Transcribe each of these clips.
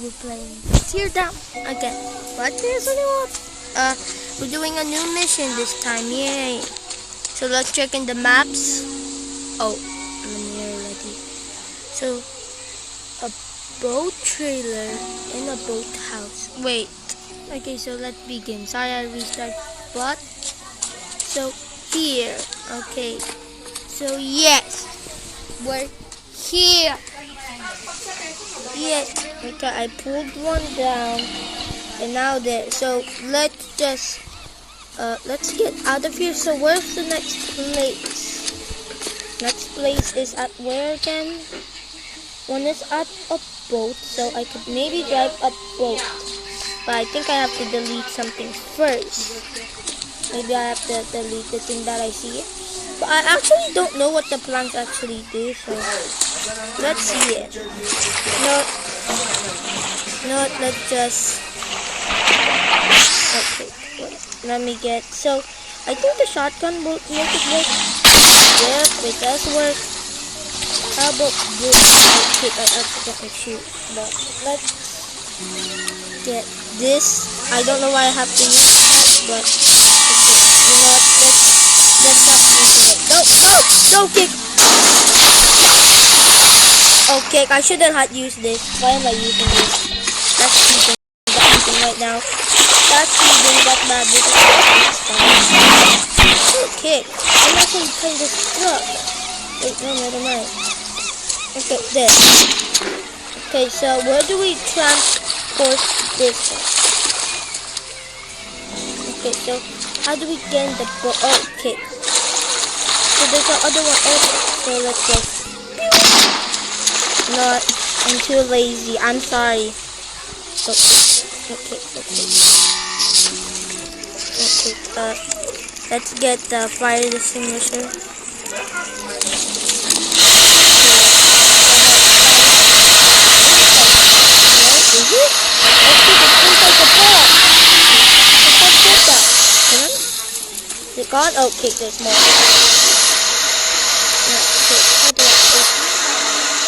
we're playing Teardown again. But there's only one. We're doing a new mission this time. Yay! So let's check in the maps. Oh, I'm here already. So, a boat trailer in a boat house. Wait. Okay, so let's begin. Sorry, I restarted. But so here. Okay. So yes, we're here. Yes. Okay, I pulled one down, and now there. So let's just let's get out of here. So where's the next place? Next place is at where again? One is at a boat, so I could maybe drive a boat. But I think I have to delete something first. Maybe I have to delete the thing that I see. But I actually don't know what the plants actually do, so let's see it. No, let's just... Okay, wait, let me get... So, I think the shotgun will make it work. Yep, it does work. How about this? Okay, I accidentally shoot. But let's get this. I don't know why I have to use that, but okay. You know what? Let's stop using it. No, kick. Oh, kick. I shouldn't have used this. Why am I using this? That's cheating. That's cheating right now. That's cheating. That's bad. This is oh, kick. I'm actually kind of stuck. Wait, no, never mind. Okay, this. Okay, so where do we transport this one? Okay, so how do we get in the boat? Oh, okay. So there's the other one open. So let's go. No, I'm too lazy. I'm sorry. Okay. Let's get the fire extinguisher. Is it? Okay, it's inside the ball. Let's get that. Is it gone? Oh, okay, there's more.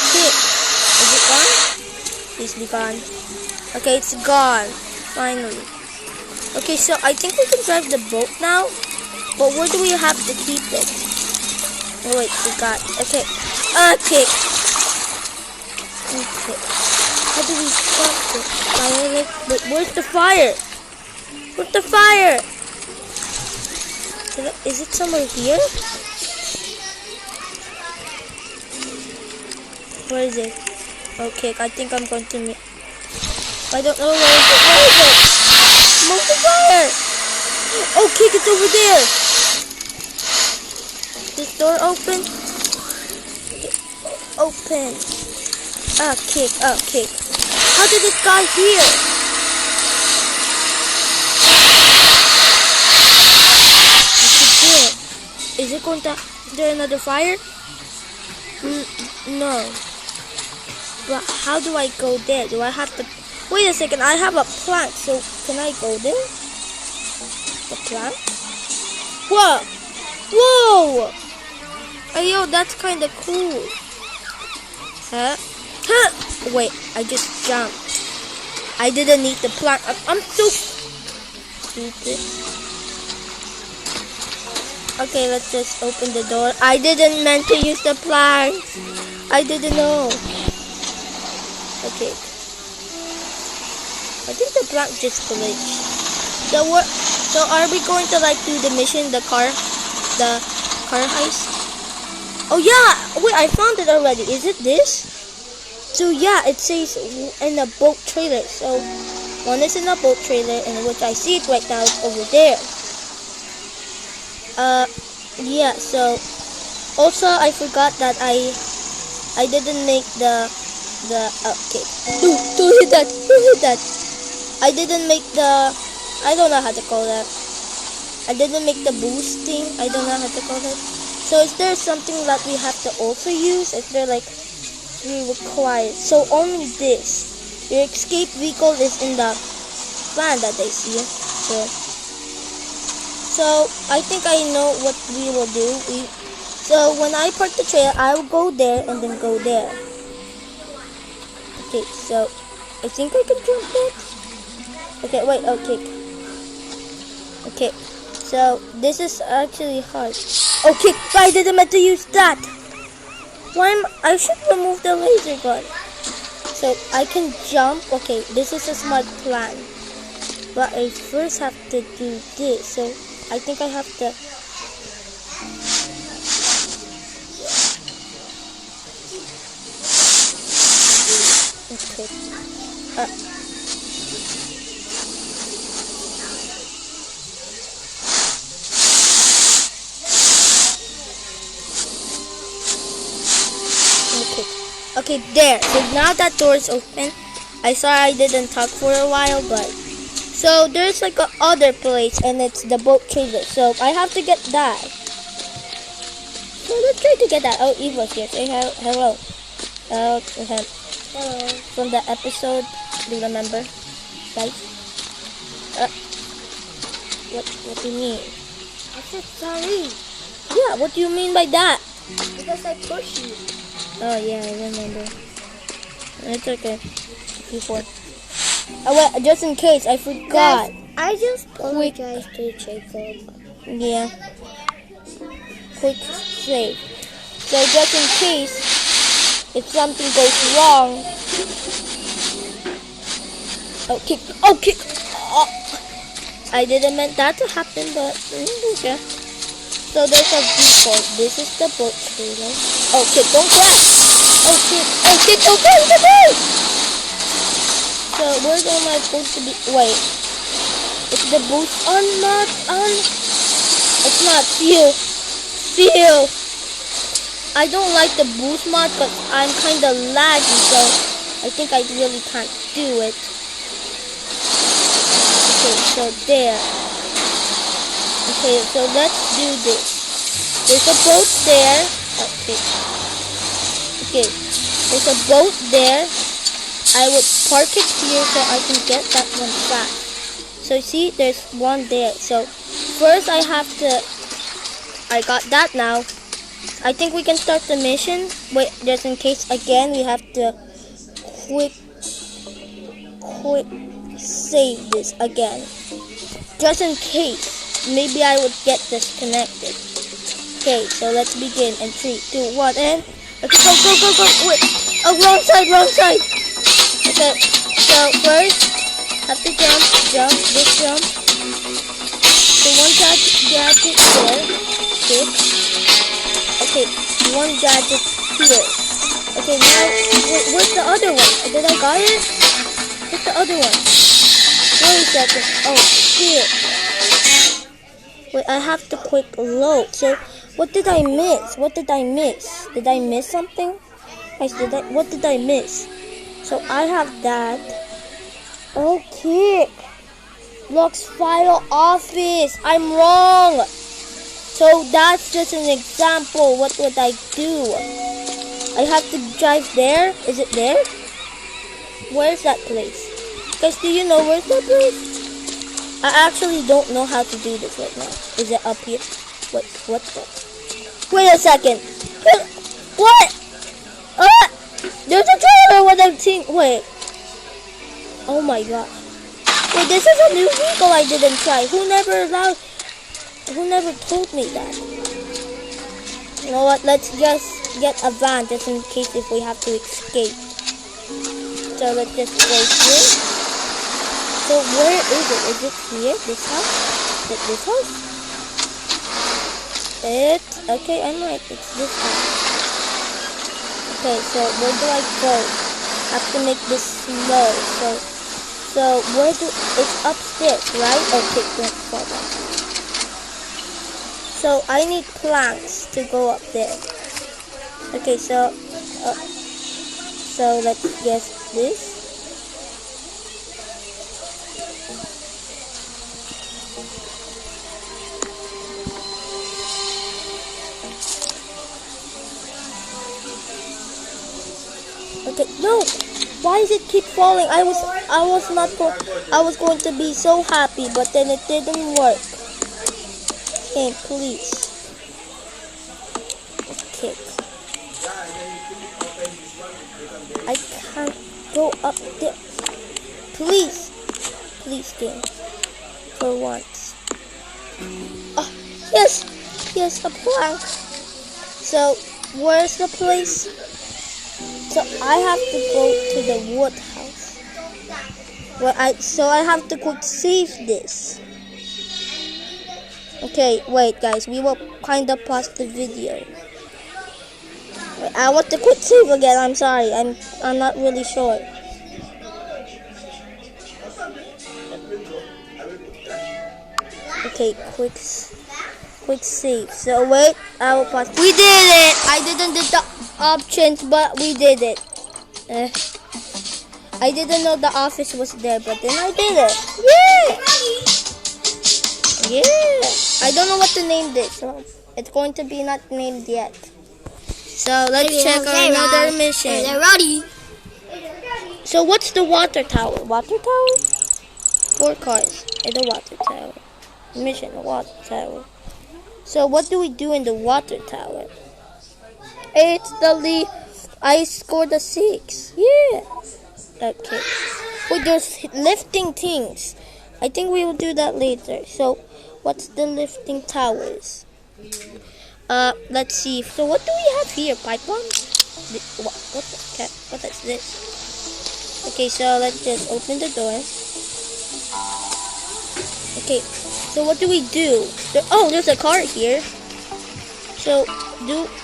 Okay, is it gone? Please be gone. Okay, it's gone. Finally. Okay, so I think we can drive the boat now. But where do we have to keep it? Oh, wait, we got it. Okay. Okay. How do we stop the fire? Wait, where's the fire? Where's the fire? Is it somewhere here? Where is it? Okay, I think I'm going to... I don't know where is it. Where is it? Move the fire! Okay, it's over there. This door open? Open. Okay. How did it get here? Is it going to... Is there another fire? No. But how do I go there? Do I have to... Wait a second, I have a plant, so can I go there? The plant? Whoa! Hey, yo, that's kind of cool. Huh? Wait, I just jumped. I didn't need the plant. I'm so stupid. Okay, let's just open the door. I didn't meant to use the plant. I didn't know. Okay. I think the plant just glitched. So are we going to like do the mission, the car heist? Oh yeah, wait, I found it already. Is it this? So yeah, it says in a boat trailer. So one is in a boat trailer, and which I see it right now is over there. Yeah, so also I forgot that I didn't make the okay. Don't hit that. I didn't make the, I don't know how to call that. I didn't make the boosting. I don't know how to call it. So is there something that we have to also use? Is there like we require? So only this. Your escape vehicle is in the plan that I see. So I think I know what we will do. So when I park the trailer, I will go there and then go there. Okay, so I think I can jump that. Okay, wait, okay. Okay, so this is actually hard. Okay, I didn't meant to use that. I should remove the laser gun. So I can jump. Okay, this is a smart plan. But I first have to do this. So I think I have to. Okay. Okay, there. So now that door is open. I saw I didn't talk for a while, but so there's like a other place, and it's the boat trailer. So I have to get that. So let's try to get that. Oh, Eva's here. Say hello. Okay. Hello. From the episode, do you remember, guys? What do you mean? I said sorry. Yeah. What do you mean by that? Because I pushed you. Oh yeah, I remember. It's okay. Before. Oh wait, just in case, I forgot. Guys, I just apologize to Jacob. Yeah. Quick save. So just in case, if something goes wrong. Oh kick! Oh kick! Oh. I didn't meant that to happen, but okay. So there's a default. This is the boat trailer. Oh kick! Don't crash! Oh kick! Oh kick! Don't crash the boat! So where am I supposed to be? Wait. Is the boost on? Not on? It's not. Feel. I don't like the boost mod because I'm kind of laggy, so I think I really can't do it. Okay, so there. Okay, so let's do this. There's a boat there. Okay. There's a boat there. I would park it here so I can get that one fast. So see, there's one there. So first I have to. I got that now. I think we can start the mission. Wait, just in case again, we have to quick save this again. Just in case, maybe I would get disconnected. Okay, so let's begin in 3, 2, 1, and okay, go. Wait, oh, wrong side. Okay, so first have to jump, this jump. So one gadget there. Okay, one gadget here. Okay, now where's the other one? Did I got it? Where's the other one? Wait a second. Oh, here. Wait, I have to quick load. So what did I miss? Did I miss something? Guys, what did I miss? So I have that. Okay. Blocks file office. I'm wrong. So that's just an example. What would I do? I have to drive there. Is it there? Where's that place? Guys, do you know where's that place? I actually don't know how to do this right now. Is it up here? Wait a second. What? There's a trailer. What I'm seeing. Wait. Oh my god. Wait, this is a new vehicle I didn't try. Who never told me that? You know what? Let's just get a van just in case if we have to escape. So let's just go here. So where is it? Is it here? This house? Is it this house? Okay, I'm right. It's this house. Okay, so where do I go? I have to make this slow. So it's upstairs, right? Okay, don't fall down. So I need planks to go up there. Okay, so let's guess this. Okay, no. Why does it keep falling? I was going to be so happy, but then it didn't work. Okay, please. Okay. I can't go up there. Please. Please, game. For once. Oh, yes. Yes, a plank. So, where's the place? So, I have to go to the wood house. Well, I have to quick save this. Okay, wait guys, we will kind of pause the video. Wait, I want to quick save again. I'm sorry. I'm not really sure. Okay, quick save. So wait, I will pause. We did it. I didn't do the options, but we did it. I didn't know the office was there, but then I did it. Yeah. Yeah. I don't know what to name this. So it's going to be not named yet. So let's check another mission. Ready. So what's the water tower? Water tower? 4 cars in the water tower. Mission, the water tower. So what do we do in the water tower? It's the lead. I scored a 6. Yeah. Okay. Wait, there's lifting things. I think we will do that later. So what's the lifting towers? Let's see. So what do we have here? Pipe bomb? What is this? Okay, so let's just open the door. Okay, so what do we do? There's a car here. So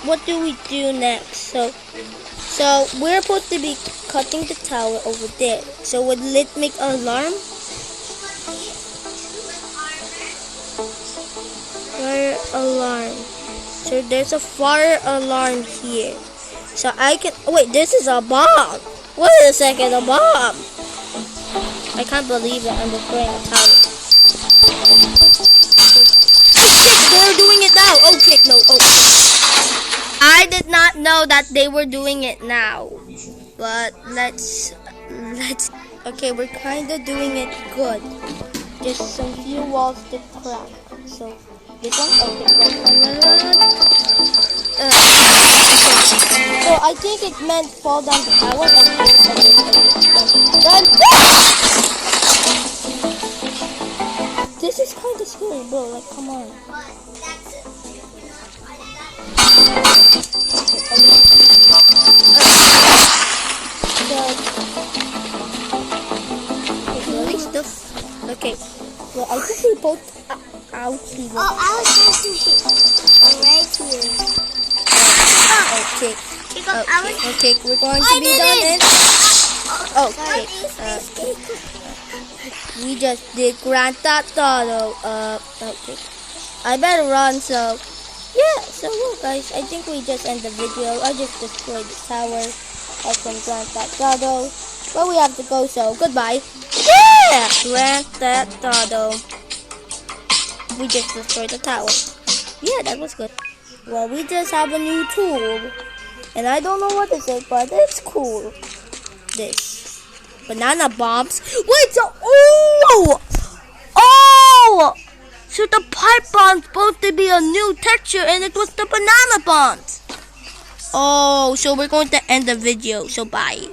what do we do next? So we're supposed to be cutting the tower over there. So would it make an alarm? Fire alarm. So there's a fire alarm here. So I can wait. This is a bomb. Wait a second, a bomb. I can't believe it. I'm destroying a tower. They're doing it now. Okay, no. Oh. I did not know that they were doing it now. But let's. Okay, we're kind of doing it good. Just some few walls to crack. So this one. Okay, so I think it meant fall down the tower. Run! This is kind of scary, bro. Like, come on. Okay. Well, I think we both. Ouchie. Oh, I was supposed to hit right here. Okay. Okay, we're going to be done in. Okay. We just did Grand Theft Auto. Okay. I better run, so yeah. So well, guys, I think we just end the video. I just destroyed the tower from Grand Theft Auto. But we have to go, so goodbye. Yeah! Grand Theft Auto. We just destroyed the tower. Yeah, that was good. Well, we just have a new tool. And I don't know what it is, but it's cool. This. Banana bombs. Wait, so... Oh! So the pipe bomb's supposed to be a new texture, and it was the banana bombs. Oh, so we're going to end the video. So bye.